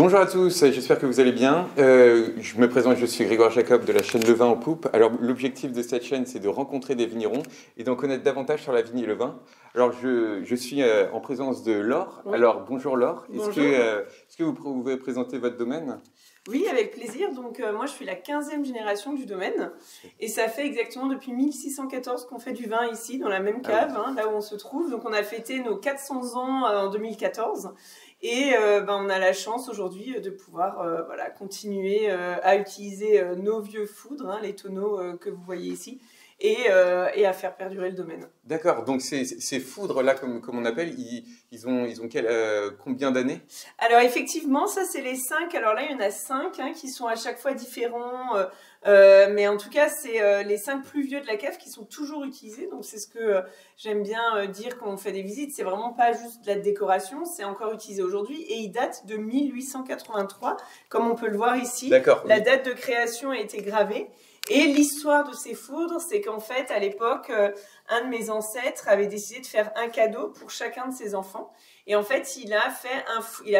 Bonjour à tous, j'espère que vous allez bien. Je me présente, je suis Grégoire Jacob de la chaîne Le Vin en Poupe. Alors l'objectif de cette chaîne, c'est de rencontrer des vignerons et d'en connaître davantage sur la vigne et le vin. Alors je suis en présence de Laure. Oui. Alors bonjour Laure, Bonjour. Est-ce que vous pouvez présenter votre domaine? Oui, avec plaisir. Donc moi, je suis la 15e génération du domaine et ça fait exactement depuis 1614 qu'on fait du vin ici, dans la même cave, là où on se trouve. Donc on a fêté nos 400 ans en 2014 et on a la chance aujourd'hui de pouvoir continuer à utiliser nos vieux foudres, les tonneaux que vous voyez ici, et à faire perdurer le domaine. D'accord, donc ces foudres-là, comme on appelle, ils ont combien d'années? Alors effectivement, ça c'est les 5. Alors là, il y en a 5 qui sont à chaque fois différents. Mais en tout cas, c'est les 5 plus vieux de la cave qui sont toujours utilisés. Donc c'est ce que j'aime bien dire quand on fait des visites. C'est vraiment pas juste de la décoration, c'est encore utilisé aujourd'hui. Et il date de 1883, comme on peut le voir ici. D'accord. La date de création a été gravée. Et l'histoire de ces foudres, c'est qu'en fait, à l'époque, un de mes ancêtres avait décidé de faire un cadeau pour chacun de ses enfants. Et en fait, il a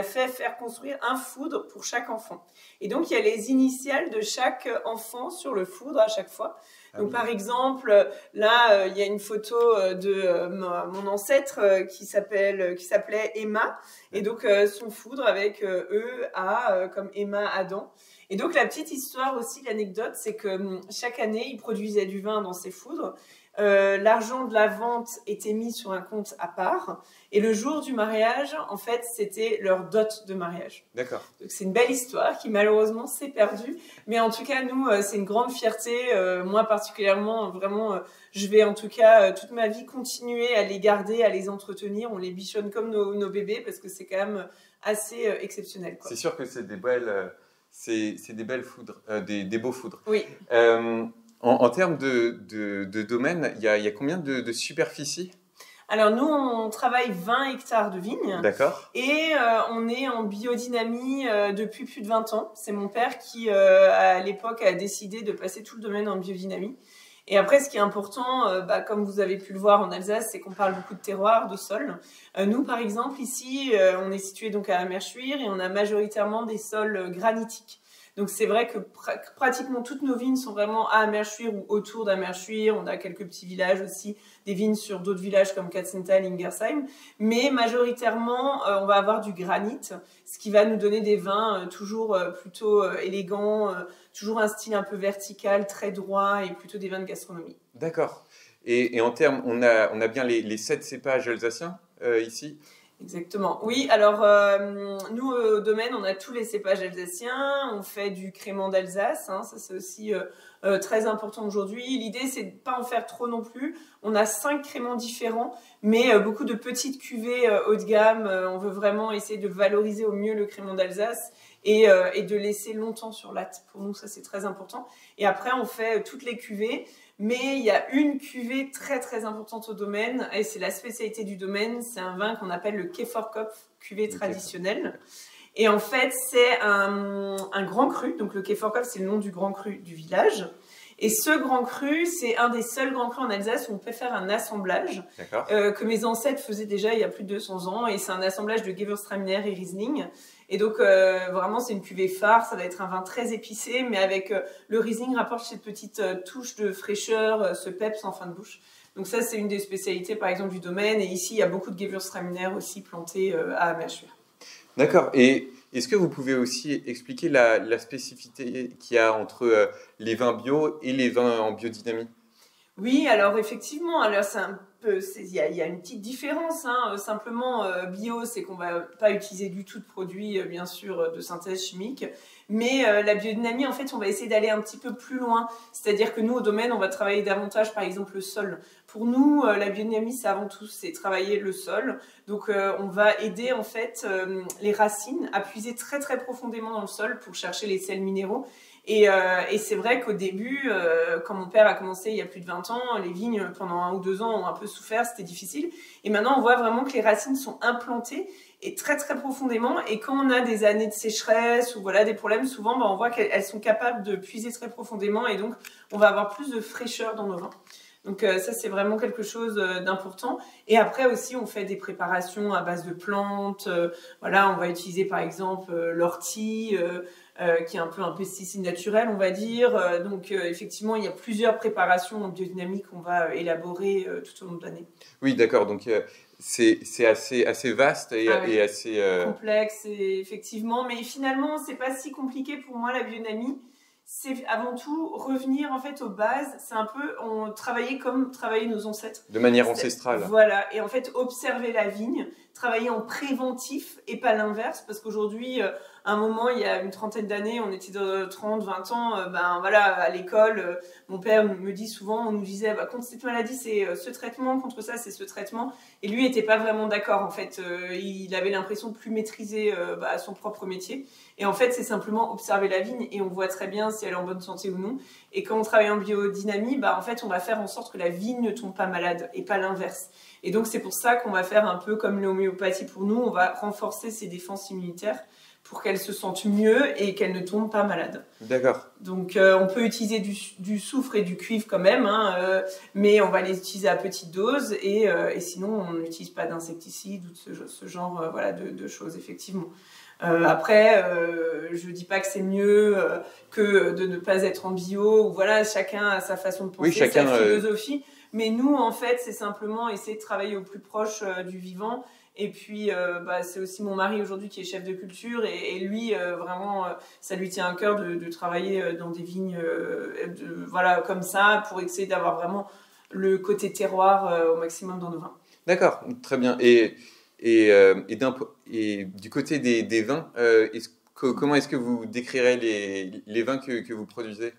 fait faire construire un foudre pour chaque enfant. Et donc, il y a les initiales de chaque enfant sur le foudre à chaque fois. Donc, par exemple, là, il y a une photo de mon ancêtre qui s'appelait Emma. Et donc, son foudre avec E-A comme Emma Adam. Et donc, la petite histoire aussi, l'anecdote, c'est que chaque année, il produisait du vin dans ses foudres. L'argent de la vente était mis sur un compte à part. Et le jour du mariage, en fait, c'était leur dot de mariage. D'accord. Donc, c'est une belle histoire qui, malheureusement, s'est perdue. Mais en tout cas, nous, c'est une grande fierté. Moi, particulièrement, vraiment, je vais en tout cas, toute ma vie, continuer à les garder, à les entretenir. On les bichonne comme nos bébés parce que c'est quand même assez exceptionnel, quoi. C'est sûr que c'est des belles... C'est des belles foudres, des beaux foudres. Oui. En termes de domaine, il y a combien de superficie? Alors nous, on travaille 20 hectares de vignes. D'accord. Et on est en biodynamie depuis plus de 20 ans. C'est mon père qui, à l'époque, a décidé de passer tout le domaine en biodynamie. Et après, ce qui est important, comme vous avez pu le voir en Alsace, c'est qu'on parle beaucoup de terroir, de sol. Nous, par exemple, ici, on est situé donc à Amerschwir et on a majoritairement des sols granitiques. Donc c'est vrai que pratiquement toutes nos vignes sont vraiment à Amerschwir ou autour d'Amerschwir. On a quelques petits villages aussi, des vignes sur d'autres villages comme Katzenthal, Ingersheim. Mais majoritairement, on va avoir du granit, ce qui va nous donner des vins toujours plutôt élégants, toujours un style un peu vertical, très droit et plutôt des vins de gastronomie. D'accord. Et en termes, on a bien les 7 cépages alsaciens ici? Exactement. Oui, alors nous au domaine, on a tous les cépages alsaciens, on fait du crément d'Alsace, ça c'est aussi très important aujourd'hui. L'idée c'est de pas en faire trop non plus. On a 5 créments différents, mais beaucoup de petites cuvées haut de gamme. On veut vraiment essayer de valoriser au mieux le crément d'Alsace et de laisser longtemps sur latte. Pour nous, ça c'est très important. Et après, on fait toutes les cuvées. Mais il y a une cuvée très très importante au domaine, et c'est la spécialité du domaine, c'est un vin qu'on appelle le Käferkopf, cuvée traditionnelle. Et en fait, c'est un grand cru, donc le Käferkopf, c'est le nom du grand cru du village. Et ce grand cru, c'est un des seuls grands crus en Alsace où on peut faire un assemblage que mes ancêtres faisaient déjà il y a plus de 200 ans. Et c'est un assemblage de Gewürztraminer et Riesling. Et donc, vraiment, c'est une cuvée phare. Ça va être un vin très épicé, mais avec le Riesling rapporte cette petite touche de fraîcheur, ce peps en fin de bouche. Donc ça, c'est une des spécialités, par exemple, du domaine. Et ici, il y a beaucoup de Gewürztraminer aussi plantés à Amerschwir. D'accord. Et est-ce que vous pouvez aussi expliquer la spécificité qu'il y a entre les vins bio et les vins en biodynamie? Oui, alors effectivement, alors il y a une petite différence. Simplement, bio, c'est qu'on va pas utiliser du tout de produits, bien sûr, de synthèse chimique. Mais la biodynamie, en fait, on va essayer d'aller un petit peu plus loin. C'est-à-dire que nous, au domaine, on va travailler davantage, par exemple, le sol. Pour nous, la biodynamie, c'est avant tout, c'est travailler le sol. Donc, on va aider, en fait, les racines à puiser très, très profondément dans le sol pour chercher les sels minéraux. Et c'est vrai qu'au début, quand mon père a commencé il y a plus de 20 ans, les vignes, pendant 1 ou 2 ans, ont un peu souffert, c'était difficile. Et maintenant, on voit vraiment que les racines sont implantées et très très profondément. Et quand on a des années de sécheresse ou voilà, des problèmes, souvent, on voit qu'elles sont capables de puiser très profondément et donc on va avoir plus de fraîcheur dans nos vins. Donc ça, c'est vraiment quelque chose d'important. Et après aussi, on fait des préparations à base de plantes. Voilà, on va utiliser par exemple l'ortie, qui est un peu un pesticide naturel, on va dire. Donc effectivement, il y a plusieurs préparations en biodynamique qu'on va élaborer tout au long de l'année. Oui, d'accord. Donc c'est assez vaste Oui. et assez complexe, effectivement. Mais finalement, c'est pas si compliqué pour moi la biodynamie. C'est avant tout revenir en fait aux bases. C'est un peu travailler comme travaillaient nos ancêtres. De manière ancestrale. Voilà. Et en fait, observer la vigne, travailler en préventif et pas l'inverse. Parce qu'aujourd'hui, à un moment, il y a une trentaine d'années, on était de 30, 20 ans, ben voilà, à l'école, mon père me dit souvent, on nous disait, bah, contre cette maladie, c'est ce traitement, contre ça, c'est ce traitement. Et lui n'était pas vraiment d'accord, en fait. Il avait l'impression de plus maîtriser son propre métier. Et en fait, c'est simplement observer la vigne et on voit très bien si elle est en bonne santé ou non. Et quand on travaille en biodynamie, bah, en fait, on va faire en sorte que la vigne ne tombe pas malade et pas l'inverse. Et donc, c'est pour ça qu'on va faire un peu comme l'homéopathie pour nous. On va renforcer ses défenses immunitaires pour qu'elle se sente mieux et qu'elle ne tombe pas malade. D'accord. Donc, on peut utiliser du soufre et du cuivre quand même, hein, mais on va les utiliser à petite dose et sinon, on n'utilise pas d'insecticides ou de ce genre voilà, de choses, effectivement. Après, je dis pas que c'est mieux que de ne pas être en bio, ou voilà, chacun a sa façon de penser, oui, chacun, sa philosophie. Mais nous, en fait, c'est simplement essayer de travailler au plus proche du vivant. Et puis, c'est aussi mon mari aujourd'hui qui est chef de culture et lui, vraiment, ça lui tient à cœur de travailler dans des vignes voilà, comme ça pour essayer d'avoir vraiment le côté terroir au maximum dans nos vins. D'accord, très bien. Et du côté des vins, comment est-ce que vous décrirez les vins que vous produisez?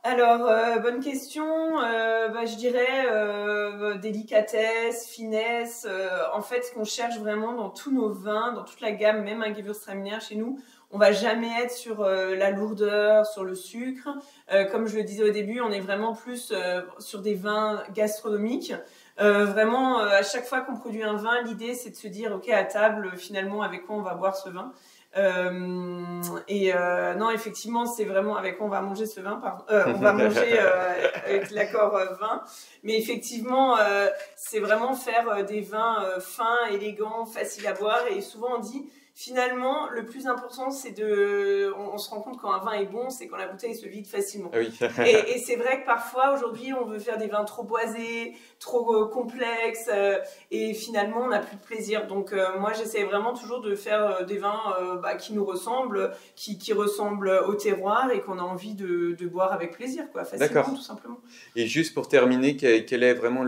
Alors, bonne question. Je dirais délicatesse, finesse. En fait, ce qu'on cherche vraiment dans tous nos vins, dans toute la gamme, même un Gewürztraminer chez nous, on va jamais être sur la lourdeur, sur le sucre. Comme je le disais au début, on est vraiment plus sur des vins gastronomiques. Vraiment, à chaque fois qu'on produit un vin, l'idée c'est de se dire, ok, à table, finalement, avec quoi on va boire ce vin. Non, effectivement, c'est vraiment avec quoi on va manger ce vin. Pardon. On va manger avec l'accord vin. Mais effectivement, c'est vraiment faire des vins fins, élégants, faciles à boire. Et souvent, on dit, finalement, le plus important, c'est on se rend compte quand un vin est bon, c'est quand la bouteille se vide facilement. Oui. et c'est vrai que parfois, aujourd'hui, on veut faire des vins trop boisés, trop complexes, et finalement, on n'a plus de plaisir. Donc, moi, j'essaie vraiment toujours de faire des vins qui nous ressemblent, qui ressemblent au terroir et qu'on a envie de boire avec plaisir, quoi, facilement, tout simplement. Et juste pour terminer, quel est vraiment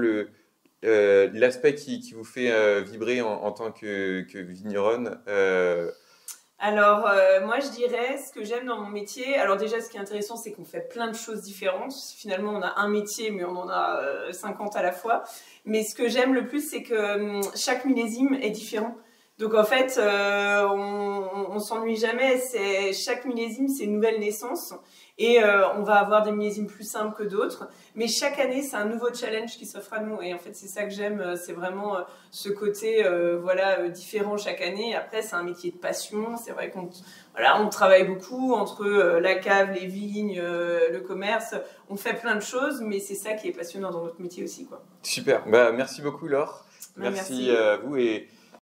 l'aspect qui vous fait vibrer en tant que vigneronne Alors, moi, je dirais, ce que j'aime dans mon métier, alors déjà, ce qui est intéressant, c'est qu'on fait plein de choses différentes. Finalement, on a un métier, mais on en a 50 à la fois. Mais ce que j'aime le plus, c'est que chaque millésime est différent. Donc, en fait, on s'ennuie jamais. Chaque millésime, c'est une nouvelle naissance. Et on va avoir des millésimes plus simples que d'autres. Mais chaque année, c'est un nouveau challenge qui s'offre à nous. Et en fait, c'est ça que j'aime. C'est vraiment ce côté différent chaque année. Et après, c'est un métier de passion. C'est vrai on travaille beaucoup entre la cave, les vignes, le commerce. On fait plein de choses, mais c'est ça qui est passionnant dans notre métier aussi, quoi. Super. Merci beaucoup, Laure. Merci à vous.